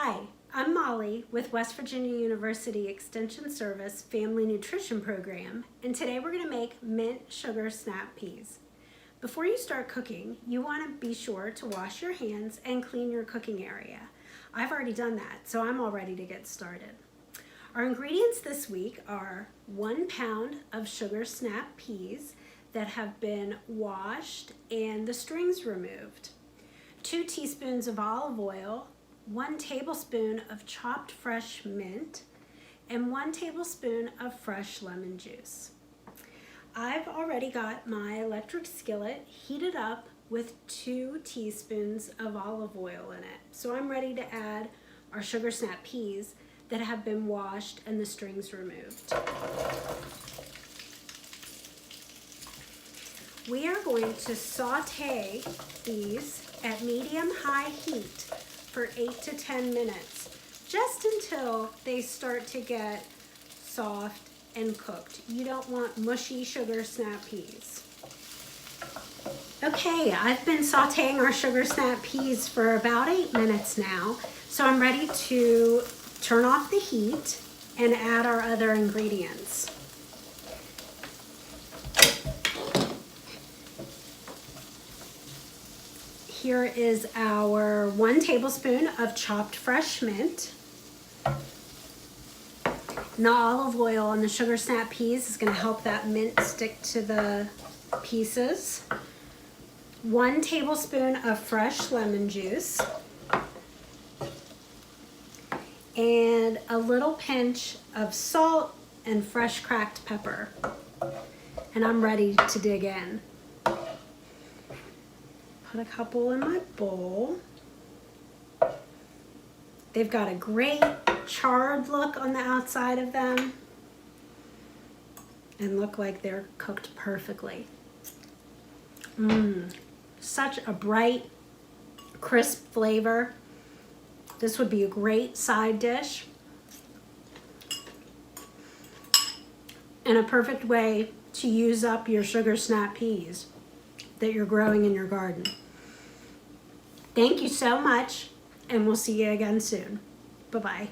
Hi, I'm Molly with West Virginia University Extension Service Family Nutrition Program, and today we're going to make mint sugar snap peas. Before you start cooking, you want to be sure to wash your hands and clean your cooking area. I've already done that, so I'm all ready to get started. Our ingredients this week are 1 pound of sugar snap peas that have been washed and the strings removed, 2 teaspoons of olive oil, 1 tablespoon of chopped fresh mint, and 1 tablespoon of fresh lemon juice. I've already got my electric skillet heated up with 2 teaspoons of olive oil in it. So I'm ready to add our sugar snap peas that have been washed and the strings removed. We are going to saute these at medium-high heat for 8 to 10 minutes, just until they start to get soft and cooked. You don't want mushy sugar snap peas. Okay, I've been sauteing our sugar snap peas for about 8 minutes now, so I'm ready to turn off the heat and add our other ingredients. Here is our 1 tablespoon of chopped fresh mint. And the olive oil on the sugar snap peas is going to help that mint stick to the pieces. 1 tablespoon of fresh lemon juice. And a little pinch of salt and fresh cracked pepper. And I'm ready to dig in. Put a couple in my bowl. They've got a great charred look on the outside of them and look like they're cooked perfectly. Such a bright, crisp flavor. This would be a great side dish and a perfect way to use up your sugar snap peas that you're growing in your garden. Thank you so much, and we'll see you again soon. Bye-bye.